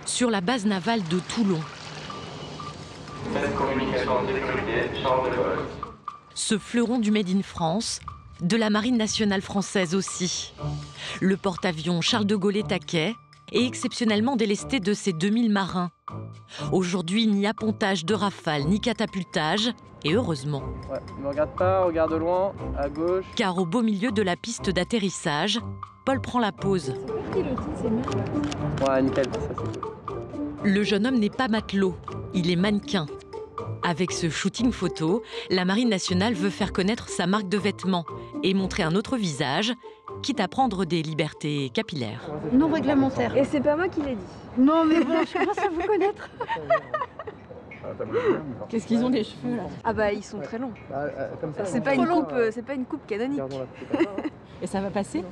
sur la base navale de Toulon. Ce fleuron du Made in France, de la Marine nationale française aussi. Le porte-avions Charles de Gaulle est à quai et exceptionnellement délesté de ses 2000 marins. Aujourd'hui, ni appontage de rafale, ni catapultage, et heureusement. Ouais, ne regarde pas, regarde de loin, à gauche. Car au beau milieu de la piste d'atterrissage, Paul prend la pause. Ouais, nickel, ça c'est cool. Le jeune homme n'est pas matelot, il est mannequin. Avec ce shooting photo, la Marine nationale veut faire connaître sa marque de vêtements et montrer un autre visage, quitte à prendre des libertés capillaires. Non réglementaire. Et c'est pas moi qui l'ai dit. Non mais bon, je commence à vous connaître. Qu'est-ce qu'ils ont les cheveux là? Ah bah ils sont très longs. C'est pas une coupe canonique. Et ça va passer?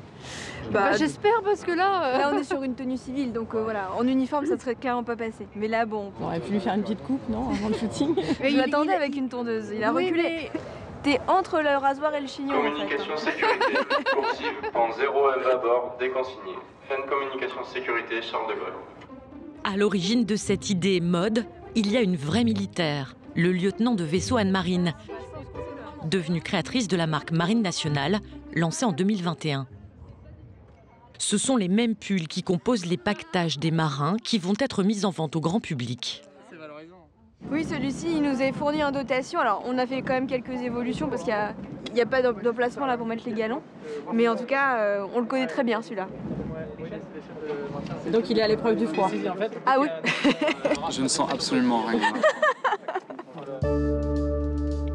Bah j'espère parce que là... Là on est sur une tenue civile donc voilà, en uniforme ça serait carrément pas passé. Mais là bon... On aurait pu lui faire une petite coupe non avant le shooting. Mais je l'attendais avec une tondeuse, il a reculé. T'es entre le rasoir et le chignon en fait. Communication sécurité, coursive, en 0 M à bord, déconsigné. Fin de communication sécurité, Charles de Gaulle. À l'origine de cette idée mode, il y a une vraie militaire, le lieutenant de vaisseau Anne-Marine, devenue créatrice de la marque Marine nationale, lancée en 2021. Ce sont les mêmes pulls qui composent les paquetages des marins qui vont être mis en vente au grand public. Oui, celui-ci, il nous a fourni en dotation. Alors, on a fait quand même quelques évolutions parce qu'il n'y a pas d'emplacement là pour mettre les galons. Mais en tout cas, on le connaît très bien, celui-là. Donc, il est à l'épreuve du froid. Ah oui. Je ne sens absolument rien.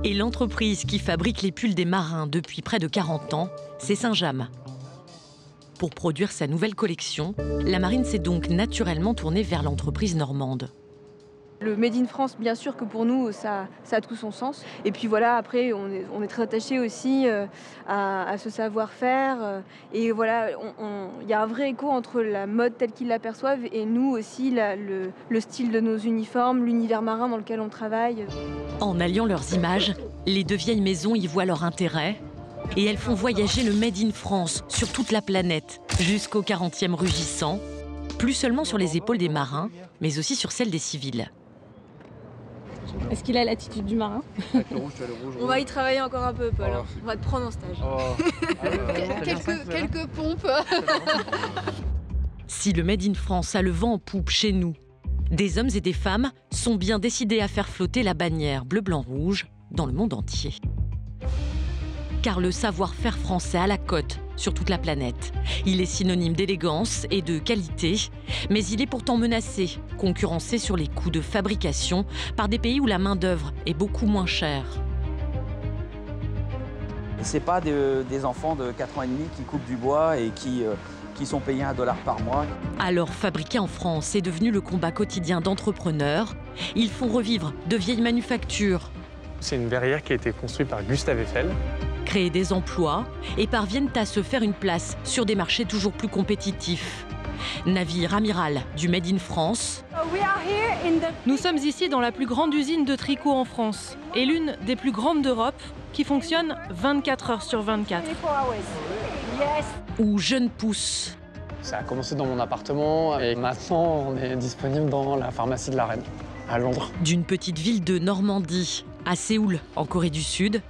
Et l'entreprise qui fabrique les pulls des marins depuis près de 40 ans, c'est Saint-James. Pour produire sa nouvelle collection, la marine s'est donc naturellement tournée vers l'entreprise normande. Le Made in France, bien sûr que pour nous, ça a tout son sens. Et puis voilà, après, on est très attachés aussi à ce savoir-faire. Et voilà, il y a un vrai écho entre la mode telle qu'ils l'aperçoivent et nous aussi, le style de nos uniformes, l'univers marin dans lequel on travaille. En alliant leurs images, les deux vieilles maisons y voient leur intérêt. Et elles font voyager le Made in France sur toute la planète, jusqu'au 40e rugissant, plus seulement sur les épaules des marins, mais aussi sur celles des civils. Est-ce qu'il a l'attitude du marin? On va y travailler encore un peu, Paul. On va te prendre en stage. Quelques pompes. Si le Made in France a le vent en poupe chez nous, des hommes et des femmes sont bien décidés à faire flotter la bannière bleu-blanc-rouge dans le monde entier. Car le savoir-faire français a la cote sur toute la planète. Il est synonyme d'élégance et de qualité, mais il est pourtant menacé, concurrencé sur les coûts de fabrication par des pays où la main-d'œuvre est beaucoup moins chère. Ce n'est pas des enfants de 4 ans et demi qui coupent du bois et qui sont payés $1 par mois. Alors, fabriquer en France est devenu le combat quotidien d'entrepreneurs. Ils font revivre de vieilles manufactures. C'est une verrière qui a été construite par Gustave Eiffel. Créer des emplois et parviennent à se faire une place sur des marchés toujours plus compétitifs. Navire amiral du Made in France. Nous sommes ici dans la plus grande usine de tricot en France et l'une des plus grandes d'Europe qui fonctionne 24 heures sur 24. Ou Jeune Pousse. Ça a commencé dans mon appartement et maintenant on est disponible dans la pharmacie de la Reine, à Londres. D'une petite ville de Normandie à Séoul, en Corée du Sud.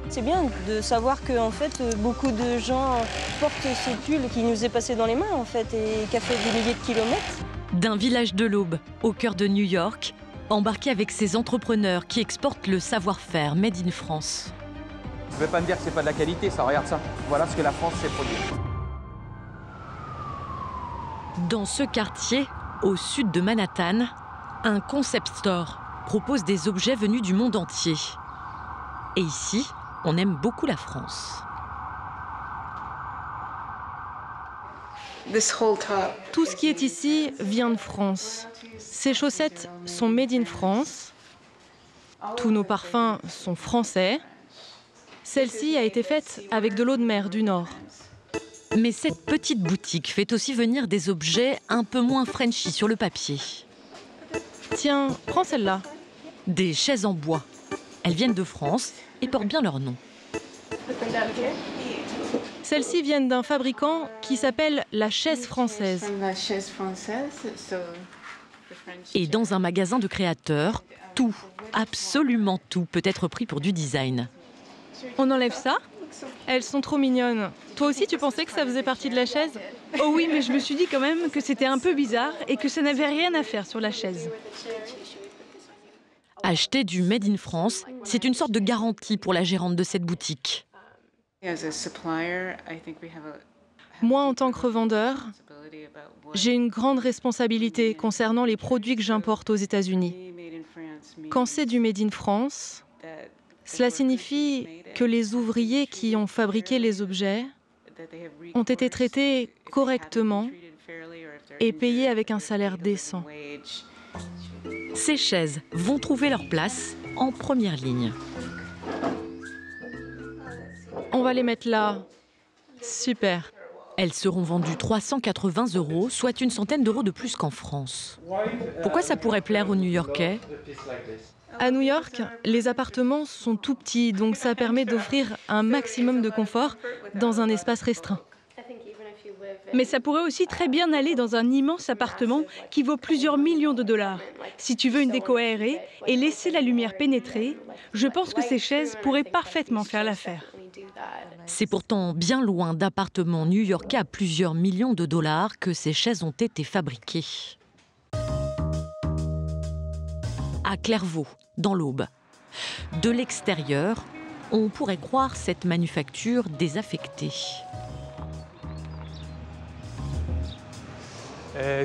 C'est bien de savoir que en fait, beaucoup de gens portent ce pull qui nous est passé dans les mains en fait, et qui a fait des milliers de kilomètres. D'un village de l'Aube, au cœur de New York, embarqué avec ces entrepreneurs qui exportent le savoir-faire Made in France. Tu ne peux pas me dire que c'est pas de la qualité, ça, regarde ça. Voilà ce que la France sait produire. Dans ce quartier, au sud de Manhattan, un concept store propose des objets venus du monde entier. Et ici, on aime beaucoup la France. Tout ce qui est ici vient de France. Ces chaussettes sont made in France. Tous nos parfums sont français. Celle-ci a été faite avec de l'eau de mer du Nord. Mais cette petite boutique fait aussi venir des objets un peu moins Frenchy sur le papier. Tiens, prends celle-là. Des chaises en bois. Elles viennent de France et portent bien leur nom. Celles-ci viennent d'un fabricant qui s'appelle La Chaise Française. Et dans un magasin de créateurs, tout, absolument tout, peut être pris pour du design. On enlève ça? Elles sont trop mignonnes. Toi aussi, tu pensais que ça faisait partie de la chaise? Oh oui, mais je me suis dit quand même que c'était un peu bizarre et que ça n'avait rien à faire sur la chaise. Acheter du Made in France, c'est une sorte de garantie pour la gérante de cette boutique. Moi, en tant que revendeur, j'ai une grande responsabilité concernant les produits que j'importe aux États-Unis. Quand c'est du Made in France, cela signifie que les ouvriers qui ont fabriqué les objets ont été traités correctement et payés avec un salaire décent. Ces chaises vont trouver leur place en première ligne. On va les mettre là. Super. Elles seront vendues 380 €, soit une centaine d'euros de plus qu'en France. Pourquoi ça pourrait plaire aux New-Yorkais? À New York, les appartements sont tout petits, donc ça permet d'offrir un maximum de confort dans un espace restreint. Mais ça pourrait aussi très bien aller dans un immense appartement qui vaut plusieurs millions de dollars. Si tu veux une déco aérée et laisser la lumière pénétrer, je pense que ces chaises pourraient parfaitement faire l'affaire. C'est pourtant bien loin d'appartements new-yorkais à plusieurs millions de dollars que ces chaises ont été fabriquées. À Clairvaux, dans l'Aube. De l'extérieur, on pourrait croire cette manufacture désaffectée.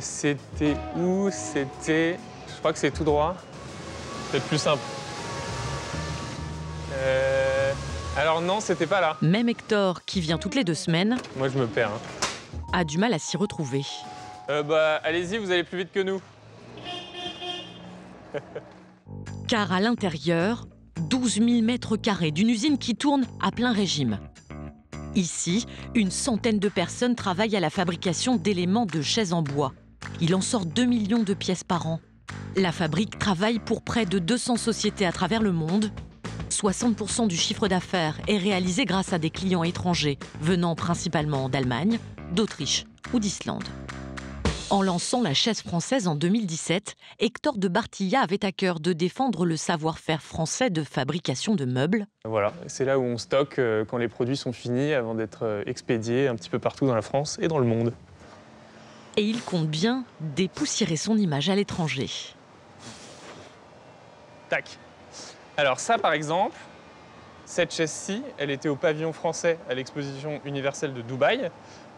C'était où? C'était... Je crois que c'est tout droit. C'est plus simple. Alors non, c'était pas là. Même Hector, qui vient toutes les 2 semaines, moi je me perds, a du mal à s'y retrouver. Allez-y, vous allez plus vite que nous. Car à l'intérieur, 12 000 mètres carrés d'une usine qui tourne à plein régime. Ici, une centaine de personnes travaillent à la fabrication d'éléments de chaises en bois. Il en sort 2 millions de pièces par an. La fabrique travaille pour près de 200 sociétés à travers le monde. 60% du chiffre d'affaires est réalisé grâce à des clients étrangers, venant principalement d'Allemagne, d'Autriche ou d'Islande. En lançant la chaise française en 2017, Hector de Bartilla avait à cœur de défendre le savoir-faire français de fabrication de meubles. Voilà, c'est là où on stocke quand les produits sont finis avant d'être expédiés un petit peu partout dans la France et dans le monde. Et il compte bien dépoussiérer son image à l'étranger. Tac. Alors ça, par exemple, cette chaise-ci, elle était au pavillon français à l'exposition universelle de Dubaï.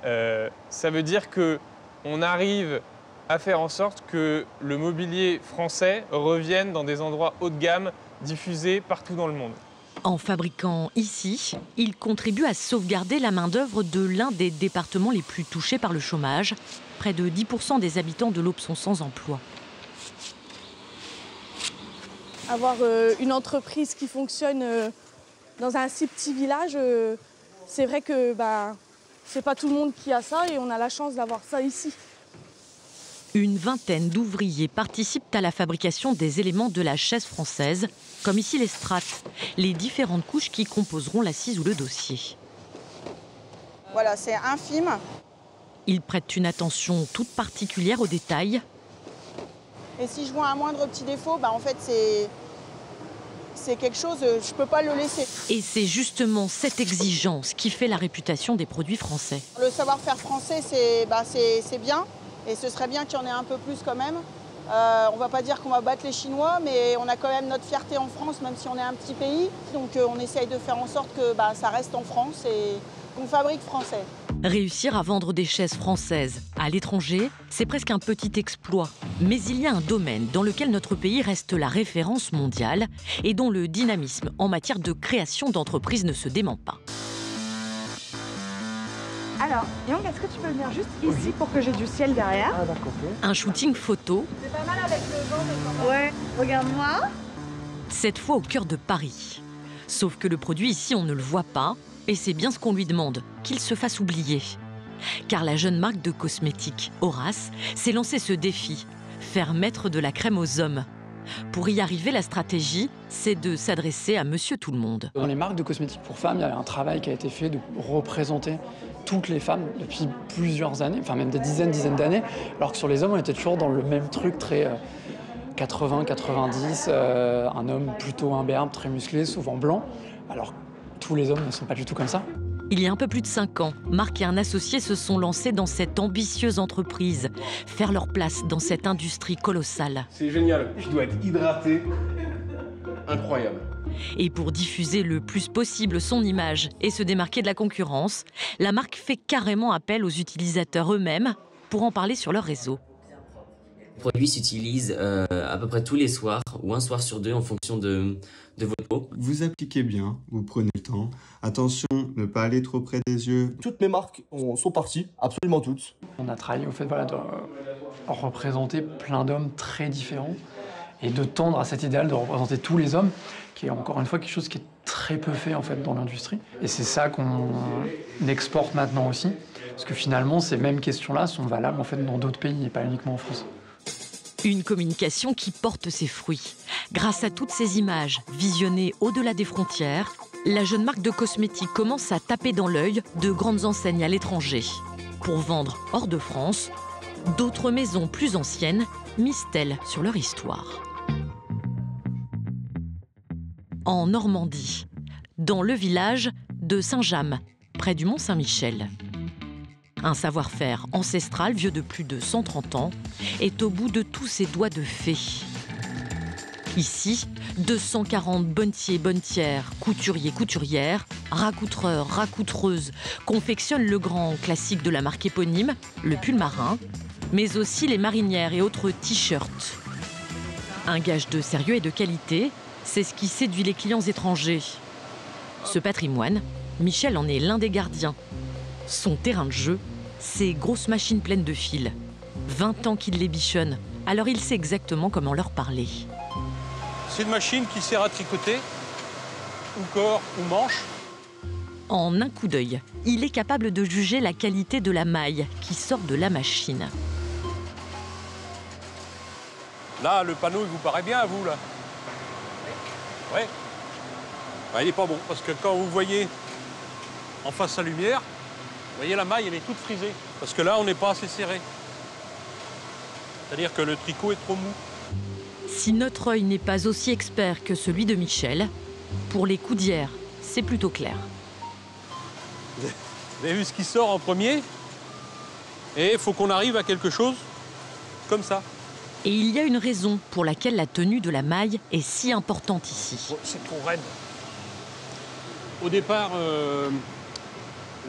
Ça veut dire qu'on arrive à faire en sorte que le mobilier français revienne dans des endroits haut de gamme, diffusés partout dans le monde. En fabriquant ici, il contribue à sauvegarder la main-d'œuvre de l'un des départements les plus touchés par le chômage. Près de 10% des habitants de l'Aube sont sans emploi. Avoir une entreprise qui fonctionne dans un si petit village, c'est vrai que c'est pas tout le monde qui a ça et on a la chance d'avoir ça ici. Une vingtaine d'ouvriers participent à la fabrication des éléments de la chaise française, comme ici les strates, les différentes couches qui composeront l'assise ou le dossier. Voilà, c'est infime. Ils prêtent une attention toute particulière aux détails. Et si je vois un moindre petit défaut, en fait, c'est quelque chose, je ne peux pas le laisser. Et c'est justement cette exigence qui fait la réputation des produits français. Le savoir-faire français, c'est bien. Et ce serait bien qu'il y en ait un peu plus quand même. On ne va pas dire qu'on va battre les Chinois, mais on a quand même notre fierté en France, même si on est un petit pays. Donc on essaye de faire en sorte que ça reste en France et qu'on fabrique français. Réussir à vendre des chaises françaises à l'étranger, c'est presque un petit exploit. Mais il y a un domaine dans lequel notre pays reste la référence mondiale et dont le dynamisme en matière de création d'entreprises ne se dément pas. Alors, Young, est-ce que tu peux venir juste ici pour que j'ai du ciel derrière? Ah d'accord. Un shooting photo. C'est pas mal avec le vent de... Ouais, regarde-moi. Cette fois au cœur de Paris. Sauf que le produit ici, on ne le voit pas. Et c'est bien ce qu'on lui demande, qu'il se fasse oublier. Car la jeune marque de cosmétiques, Horace, s'est lancé ce défi, faire mettre de la crème aux hommes. Pour y arriver, la stratégie, c'est de s'adresser à monsieur tout le monde. Dans les marques de cosmétiques pour femmes, il y a un travail qui a été fait de représenter toutes les femmes depuis plusieurs années, enfin même des dizaines d'années, alors que sur les hommes, on était toujours dans le même truc très 80-90, un homme plutôt imberbe, très musclé, souvent blanc, alors que tous les hommes ne sont pas du tout comme ça. Il y a un peu plus de 5 ans, Marc et un associé se sont lancés dans cette ambitieuse entreprise, faire leur place dans cette industrie colossale. C'est génial, je dois être hydraté, incroyable. Et pour diffuser le plus possible son image et se démarquer de la concurrence, la marque fait carrément appel aux utilisateurs eux-mêmes pour en parler sur leur réseau. Le produit s'utilise à peu près tous les soirs ou un soir sur deux en fonction de votre peau. Vous appliquez bien, vous prenez le temps. Attention, ne pas aller trop près des yeux. Toutes mes marques sont parties, absolument toutes. On a travaillé au fait de représenter plein d'hommes très différents et de tendre à cet idéal de représenter tous les hommes, qui est encore une fois quelque chose qui est très peu fait en fait dans l'industrie. Et c'est ça qu'on exporte maintenant aussi, parce que finalement ces mêmes questions-là sont valables en fait dans d'autres pays et pas uniquement en France. Une communication qui porte ses fruits. Grâce à toutes ces images visionnées au-delà des frontières, la jeune marque de cosmétiques commence à taper dans l'œil de grandes enseignes à l'étranger. Pour vendre hors de France, d'autres maisons plus anciennes misent-elles sur leur histoire. En Normandie, dans le village de Saint-James, près du Mont-Saint-Michel. Un savoir-faire ancestral vieux de plus de 130 ans est au bout de tous ses doigts de fée. Ici, 240 bonnetiers, bonnetières, couturiers, couturières, racoutreurs, racoutreuses confectionnent le grand classique de la marque éponyme, le pull marin, mais aussi les marinières et autres t-shirts. Un gage de sérieux et de qualité, c'est ce qui séduit les clients étrangers. Ce patrimoine, Michel en est l'un des gardiens. Son terrain de jeu, ces grosses machines pleines de fils. 20 ans qu'il les bichonne, alors il sait exactement comment leur parler. C'est une machine qui sert à tricoter, ou corps, ou manche. En un coup d'œil, il est capable de juger la qualité de la maille qui sort de la machine. Là, le panneau, il vous paraît bien à vous, là? Ouais. Il n'est pas bon, parce que quand vous voyez en face la lumière, vous voyez la maille, elle est toute frisée. Parce que là, on n'est pas assez serré. C'est-à-dire que le tricot est trop mou. Si notre œil n'est pas aussi expert que celui de Michel, pour les coudières, c'est plutôt clair. Vous avez vu ce qui sort en premier? Et il faut qu'on arrive à quelque chose comme ça. Et il y a une raison pour laquelle la tenue de la maille est si importante ici. C'est trop raide. Au départ,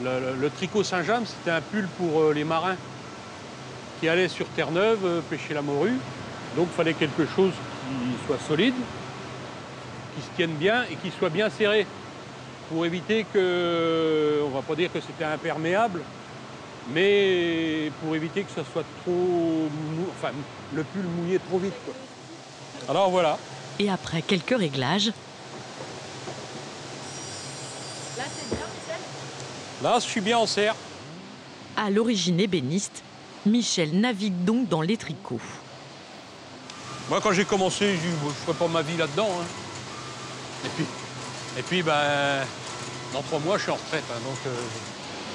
le tricot Saint-James, c'était un pull pour les marins qui allaient sur Terre-Neuve pêcher la morue. Donc il fallait quelque chose qui soit solide, qui se tienne bien et qui soit bien serré. Pour éviter que, on va pas dire que c'était imperméable, mais pour éviter que ça soit trop, enfin le pull mouillé trop vite, quoi. Alors voilà. Et après quelques réglages. Là c'est bien, Michel? Là je suis bien en serre. À l'origine ébéniste, Michel navigue donc dans les tricots. Moi quand j'ai commencé, j'ai dit, je ne ferai pas ma vie là-dedans. Hein. Et puis dans 3 mois je suis en retraite. Hein, donc,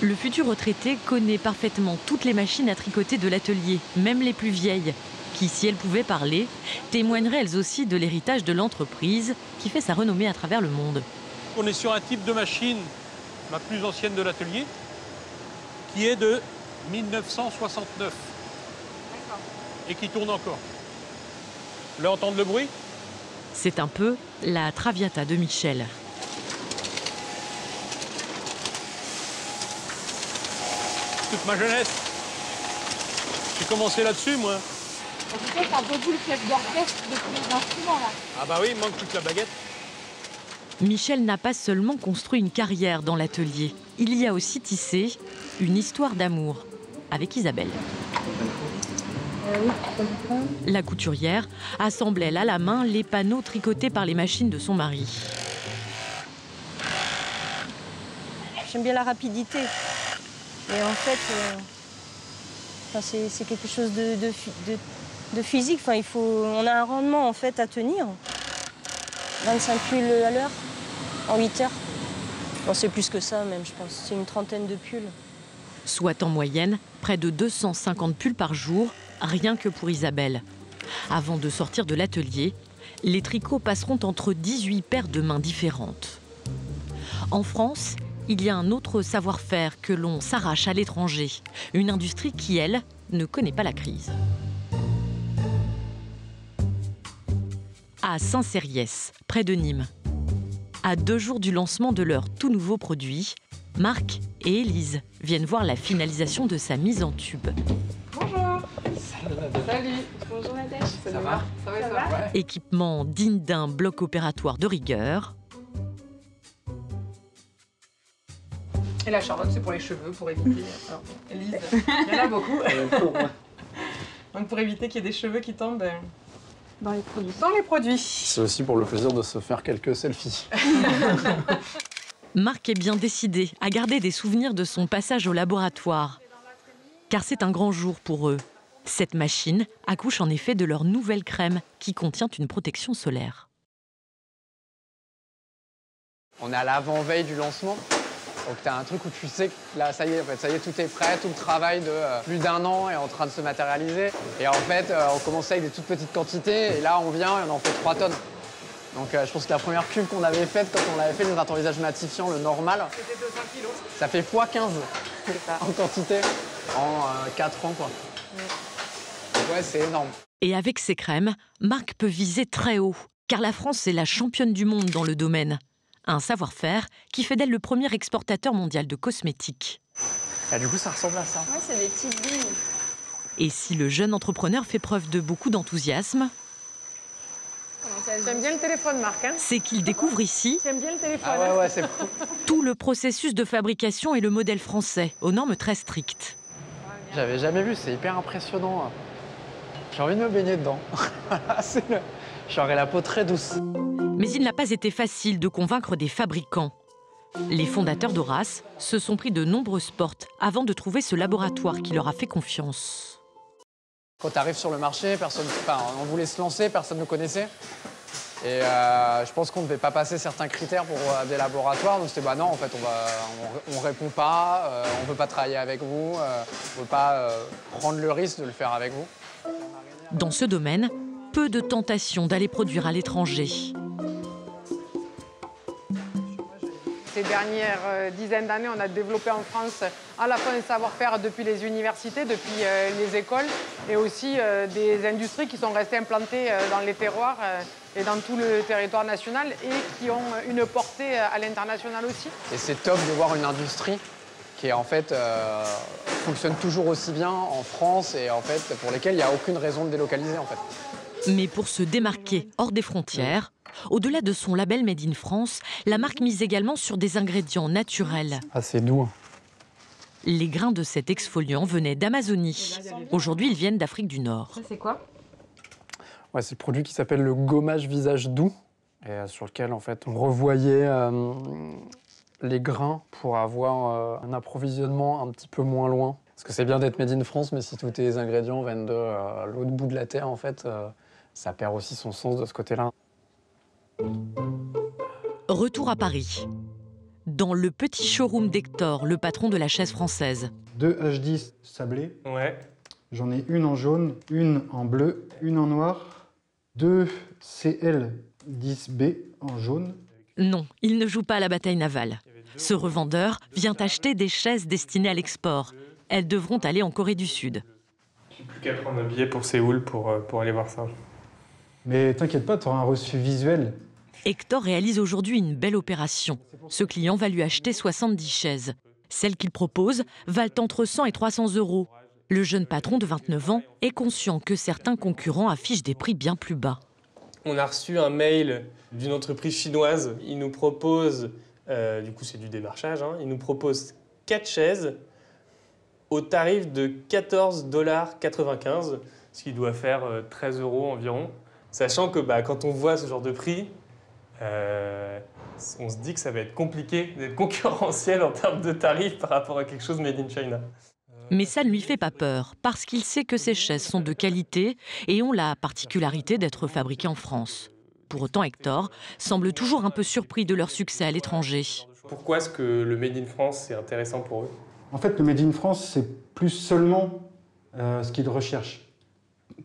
Le futur retraité connaît parfaitement toutes les machines à tricoter de l'atelier, même les plus vieilles, qui, si elles pouvaient parler, témoigneraient elles aussi de l'héritage de l'entreprise qui fait sa renommée à travers le monde. On est sur un type de machine, la plus ancienne de l'atelier, qui est de 1969 et qui tourne encore. Vous voulez entendre le bruit? C'est un peu la Traviata de Michel. Toute ma jeunesse. J'ai commencé là-dessus, moi. En tout cas, c'est un peu vous le chef d'orchestre de tous les instruments, là. Ah bah oui, il manque plus que la baguette. Michel n'a pas seulement construit une carrière dans l'atelier, il y a aussi tissé une histoire d'amour avec Isabelle. La couturière assemblait elle à la main les panneaux tricotés par les machines de son mari. J'aime bien la rapidité. Et en fait, c'est quelque chose de de physique. Enfin, on a un rendement en fait à tenir. 25 pulls à l'heure, en 8 heures. Bon, c'est plus que ça même, je pense. C'est une trentaine de pulls. Soit en moyenne près de 250 pulls par jour, rien que pour Isabelle. Avant de sortir de l'atelier, les tricots passeront entre 18 paires de mains différentes. En France, il y a un autre savoir-faire que l'on s'arrache à l'étranger. Une industrie qui, elle, ne connaît pas la crise. À Saint-Cériès, près de Nîmes. À 2 jours du lancement de leur tout nouveau produit, Marc et Élise viennent voir la finalisation de sa mise en tube. Bonjour. Salut. Bonjour Nadège. Ça va? Ça va? Équipement digne d'un bloc opératoire de rigueur. Et la Charlotte, c'est pour les cheveux, pour éviter... Alors, Élise, il y en a beaucoup. Donc pour éviter qu'il y ait des cheveux qui tombent dans les produits. Dans les produits. C'est aussi pour le plaisir de se faire quelques selfies. Marc est bien décidé à garder des souvenirs de son passage au laboratoire. Car c'est un grand jour pour eux. Cette machine accouche en effet de leur nouvelle crème qui contient une protection solaire. On est à l'avant-veille du lancement. Donc tu as un truc où tu sais que là, ça y est, tout est prêt, tout le travail de plus d'1 an est en train de se matérialiser. Et en fait, on commençait avec des toutes petites quantités, et là, on vient et on en fait 3 tonnes. Donc je pense que la première cube qu'on avait faite, quand on avait fait le nettoyage matifiant, le normal, c'était 200 kilos. Ça fait x15 en quantité, en 4 ans, quoi. Donc ouais, c'est énorme. Et avec ces crèmes, Marc peut viser très haut, car la France est la championne du monde dans le domaine. Un savoir-faire qui fait d'elle le premier exportateur mondial de cosmétiques. Et du coup, ça ressemble à ça. Ouais, c'est des petites billes. Et si le jeune entrepreneur fait preuve de beaucoup d'enthousiasme, J'aime bien le téléphone, Marc. Hein, c'est qu'il découvre ici j'aime bien le téléphone. Ah ouais, c'est cool. tout le processus de fabrication et le modèle français, aux normes très strictes. J'avais jamais vu, c'est hyper impressionnant. J'ai envie de me baigner dedans. J'aurais la peau très douce. Mais il n'a pas été facile de convaincre des fabricants. Les fondateurs d'Horace se sont pris de nombreuses portes avant de trouver ce laboratoire qui leur a fait confiance. Quand tu arrives sur le marché, on voulait se lancer, personne ne nous connaissait. Et je pense qu'on ne devait pas passer certains critères pour des laboratoires. Donc c'était non, en fait, on répond pas, on ne peut pas travailler avec vous, on ne peut pas prendre le risque de le faire avec vous. Dans ce domaine, peu de tentations d'aller produire à l'étranger. Ces dernières dizaines d'années, on a développé en France à la fois un savoir-faire depuis les universités, depuis les écoles, et aussi des industries qui sont restées implantées dans les terroirs et dans tout le territoire national et qui ont une portée à l'international aussi. Et c'est top de voir une industrie qui en fait fonctionne toujours aussi bien en France et en fait pour lesquelles il n'y a aucune raison de délocaliser en fait. Mais pour se démarquer hors des frontières, au-delà de son label Made in France, la marque mise également sur des ingrédients naturels. Ah, c'est doux. Les grains de cet exfoliant venaient d'Amazonie. Aujourd'hui, ils viennent d'Afrique du Nord. Ça, c'est quoi? Ouais, c'est le produit qui s'appelle le gommage visage doux, et sur lequel en fait on revoyait les grains pour avoir un approvisionnement un petit peu moins loin. Parce que c'est bien d'être made in France, mais si tous tes ingrédients viennent de l'autre bout de la terre, en fait, ça perd aussi son sens de ce côté-là. Retour à Paris. Dans le petit showroom d'Hector, le patron de la chaise française. 2 H10 sablés. Ouais. J'en ai une en jaune, une en bleu, une en noir. 2 CL10B en jaune. Non, il ne joue pas à la bataille navale. Ce revendeur vient acheter des chaises destinées à l'export. Elles devront aller en Corée du Sud. J'ai plus qu'à prendre un billet pour Séoul pour aller voir ça. Mais t'inquiète pas, t'auras un reçu visuel. Hector réalise aujourd'hui une belle opération. Ce client va lui acheter 70 chaises. Celles qu'il propose valent entre 100 et 300 euros. Le jeune patron de 29 ans est conscient que certains concurrents affichent des prix bien plus bas. On a reçu un mail d'une entreprise chinoise. Ils nous proposent, du coup c'est du démarchage, hein, ils nous proposent 4 chaises au tarif de 14,95 $, ce qui doit faire 13 euros environ. Sachant que quand on voit ce genre de prix, on se dit que ça va être compliqué d'être concurrentiel en termes de tarifs par rapport à quelque chose made in China. Mais ça ne lui fait pas peur, parce qu'il sait que ces chaises sont de qualité et ont la particularité d'être fabriquées en France. Pour autant, Hector semble toujours un peu surpris de leur succès à l'étranger. Pourquoi est-ce que le Made in France, c'est intéressant pour eux? En fait, le Made in France, c'est plus seulement ce qu'ils recherchent.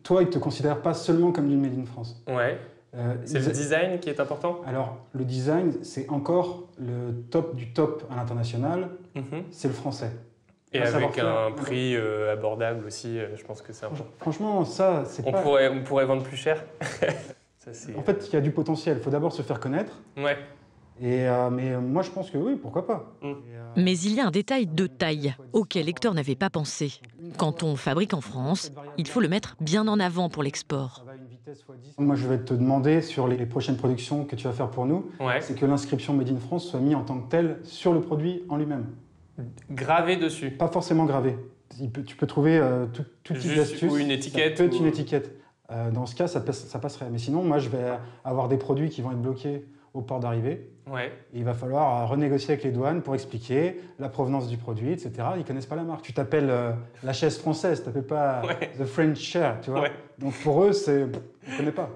Toi, ils ne te considèrent pas seulement comme du Made in France. Ouais. C'est le design qui est important? Alors, le design, c'est encore le top du top à l'international, c'est le français. Et avec un prix abordable aussi, je pense que c'est important. Franchement, ça, c'est pas... On pourrait vendre plus cher. En fait, il y a du potentiel. Il faut d'abord se faire connaître. Ouais. Mais moi, je pense que oui, pourquoi pas. Mais il y a un détail de taille auquel Hector n'avait pas pensé. Quand on fabrique en France, il faut le mettre bien en avant pour l'export. Moi, je vais te demander sur les prochaines productions que tu vas faire pour nous, c'est que l'inscription Made in France soit mise en tant que telle sur le produit en lui-même. Gravé dessus? Pas forcément gravé. Tu peux trouver tout type d'astuce. Ou une étiquette? Ça peut être une étiquette. Dans ce cas, ça passerait. Mais sinon, moi, je vais avoir des produits qui vont être bloqués au port d'arrivée. Ouais. Et il va falloir renégocier avec les douanes pour expliquer la provenance du produit, etc. Ils ne connaissent pas la marque. Tu t'appelles la chaise française, tu t'appelles pas The French Chair, tu vois. Donc pour eux, ils ne connaissent pas.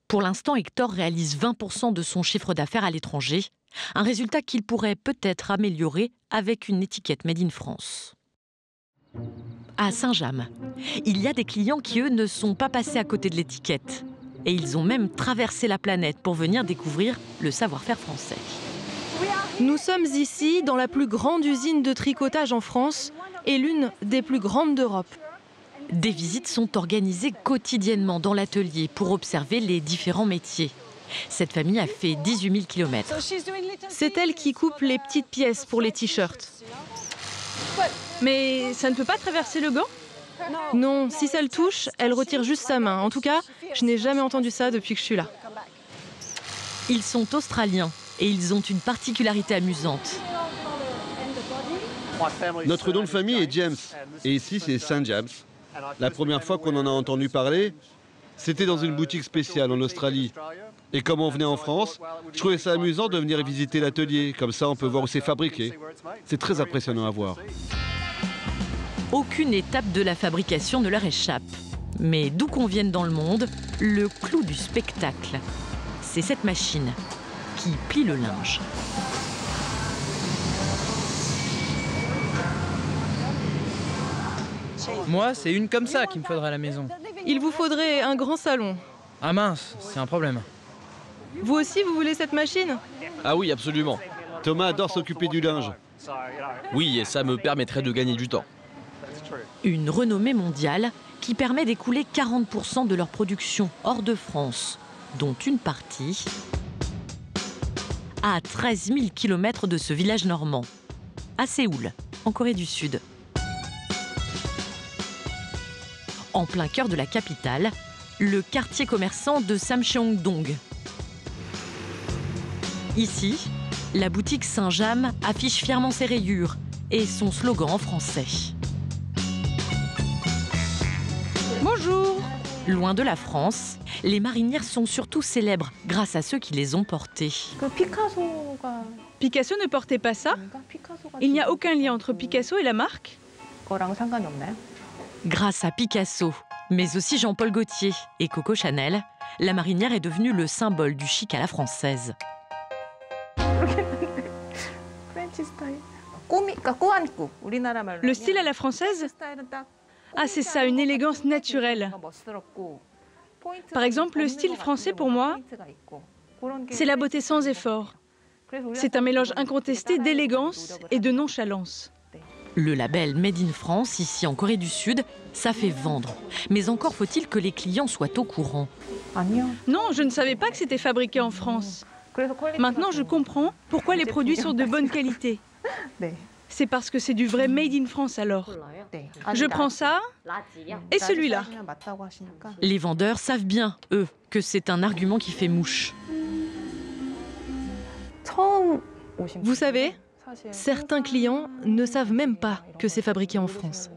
Pour l'instant, Hector réalise 20% de son chiffre d'affaires à l'étranger, un résultat qu'il pourrait peut-être améliorer avec une étiquette Made in France. À Saint-James, il y a des clients qui, eux, ne sont pas passés à côté de l'étiquette. Et ils ont même traversé la planète pour venir découvrir le savoir-faire français. Nous sommes ici dans la plus grande usine de tricotage en France et l'une des plus grandes d'Europe. Des visites sont organisées quotidiennement dans l'atelier pour observer les différents métiers. Cette famille a fait 18 000 km. C'est elle qui coupe les petites pièces pour les t-shirts. Mais ça ne peut pas traverser le gant? Non, si ça le touche, elle retire juste sa main. En tout cas, je n'ai jamais entendu ça depuis que je suis là. Ils sont australiens et ils ont une particularité amusante. Notre nom de famille est James et ici c'est Saint James. La première fois qu'on en a entendu parler, c'était dans une boutique spéciale en Australie. Et comme on venait en France, je trouvais ça amusant de venir visiter l'atelier. Comme ça, on peut voir où c'est fabriqué. C'est très impressionnant à voir. Aucune étape de la fabrication ne leur échappe. Mais d'où qu'on vienne dans le monde, le clou du spectacle, c'est cette machine qui plie le linge. Moi, c'est une comme ça qu'il me faudrait à la maison. Il vous faudrait un grand salon. Ah mince, c'est un problème. Vous aussi, vous voulez cette machine? Ah oui, absolument. Thomas adore s'occuper du linge. Oui, et ça me permettrait de gagner du temps. Une renommée mondiale qui permet d'écouler 40% de leur production hors de France, dont une partie à 13 000 km de ce village normand, à Séoul, en Corée du Sud. En plein cœur de la capitale, le quartier commerçant de Samcheong-dong. Ici, la boutique Saint-James affiche fièrement ses rayures et son slogan en français. Bonjour! Loin de la France, les marinières sont surtout célèbres grâce à ceux qui les ont portées. Picasso ne portait pas ça? Il n'y a aucun lien entre Picasso et la marque? Grâce à Picasso, mais aussi Jean-Paul Gaultier et Coco Chanel, la marinière est devenue le symbole du chic à la française. Le style à la française? Ah, c'est ça, une élégance naturelle. Par exemple, le style français, pour moi, c'est la beauté sans effort. C'est un mélange incontesté d'élégance et de nonchalance. Le label Made in France, ici en Corée du Sud, ça fait vendre. Mais encore faut-il que les clients soient au courant. Non, je ne savais pas que c'était fabriqué en France. Maintenant, je comprends pourquoi les produits sont de bonne qualité. C'est parce que c'est du vrai Made in France alors. Je prends ça et celui-là. Les vendeurs savent bien, eux, que c'est un argument qui fait mouche. Vous savez, certains clients ne savent même pas que c'est fabriqué en France.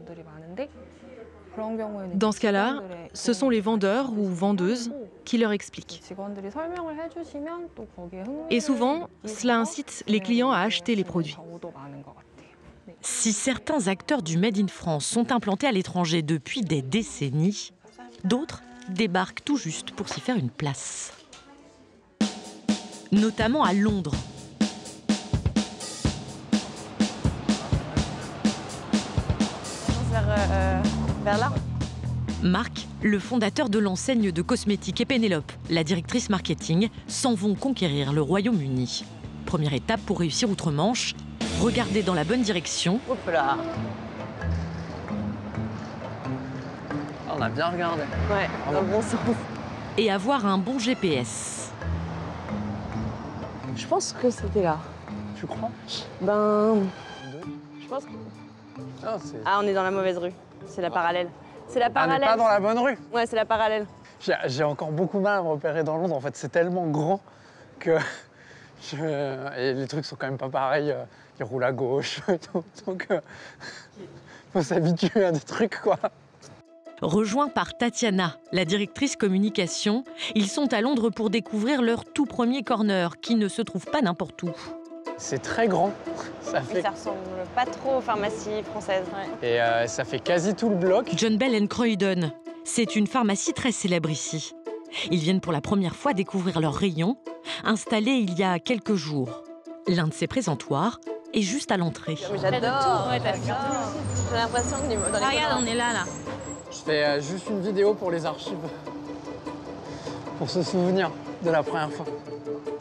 Dans ce cas-là, ce sont les vendeurs ou vendeuses qui leur expliquent. Et souvent, cela incite les clients à acheter les produits. Si certains acteurs du Made in France sont implantés à l'étranger depuis des décennies, d'autres débarquent tout juste pour s'y faire une place. Notamment à Londres. Vers là. Marc, le fondateur de l'enseigne de cosmétiques, et Pénélope, la directrice marketing, s'en vont conquérir le Royaume-Uni. Première étape pour réussir outre-Manche, regarder dans la bonne direction. Hop là. On a bien regardé. Ouais, dans le bon sens. Et avoir un bon GPS. Je pense que c'était là. Tu crois? Ben... Je pense que... Ah, on est dans la mauvaise rue. C'est la parallèle. C'est la parallèle. On n'est pas dans la bonne rue. Ouais, c'est la parallèle. J'ai encore beaucoup mal à me repérer dans Londres. En fait, c'est tellement grand que... Et les trucs sont quand même pas pareils. Ils roulent à gauche. Donc, faut s'habituer à des trucs, quoi. Rejoints par Tatiana, la directrice communication, ils sont à Londres pour découvrir leur tout premier corner, qui ne se trouve pas n'importe où. C'est très grand. Ça ressemble pas trop aux pharmacies françaises. Ouais. Et ça fait quasi tout le bloc. John Bell & Croydon, c'est une pharmacie très célèbre ici. Ils viennent pour la première fois découvrir leur rayon, installé il y a quelques jours. L'un de ces présentoirs est juste à l'entrée. J'adore. Ouais, j'ai l'impression que dans les regarde, on est là. Je fais juste une vidéo pour les archives, pour se souvenir de la première fois.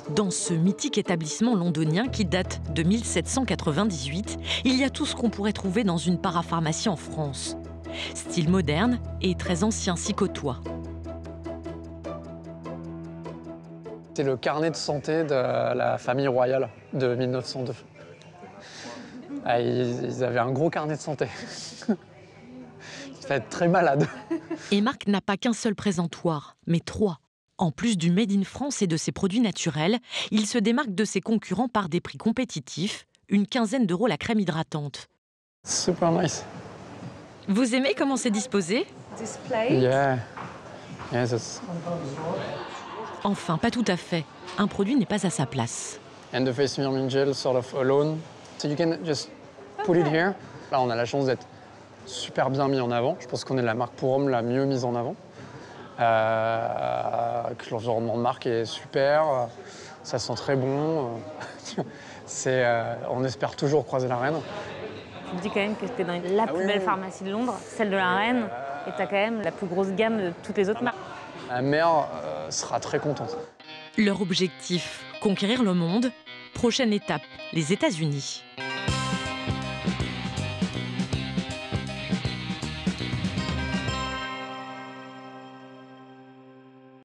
Dans ce mythique établissement londonien qui date de 1798, il y a tout ce qu'on pourrait trouver dans une parapharmacie en France. Style moderne et très ancien s'y côtoie. C'est le carnet de santé de la famille royale de 1902. Ah, ils avaient un gros carnet de santé. Ça va être très malade. Et Marc n'a pas qu'un seul présentoir, mais 3. En plus du Made in France et de ses produits naturels, il se démarque de ses concurrents par des prix compétitifs, une quinzaine d'euros la crème hydratante. Super nice. Vous aimez comment c'est disposé? Yeah. Yes. Enfin, pas tout à fait. Un produit n'est pas à sa place. And the face smearing gel sort of alone. So you can just put it here. Là, on a la chance d'être super bien mis en avant. Je pense qu'on est la marque pour hommes la mieux mise en avant. Que l'environnement de marque est super, ça sent très bon. On espère toujours croiser la reine. Tu te dis quand même que tu es dans la plus belle pharmacie de Londres, celle de la reine, et tu as quand même la plus grosse gamme de toutes les autres marques. Ma mère sera très contente. Leur objectif, conquérir le monde. Prochaine étape, les États-Unis.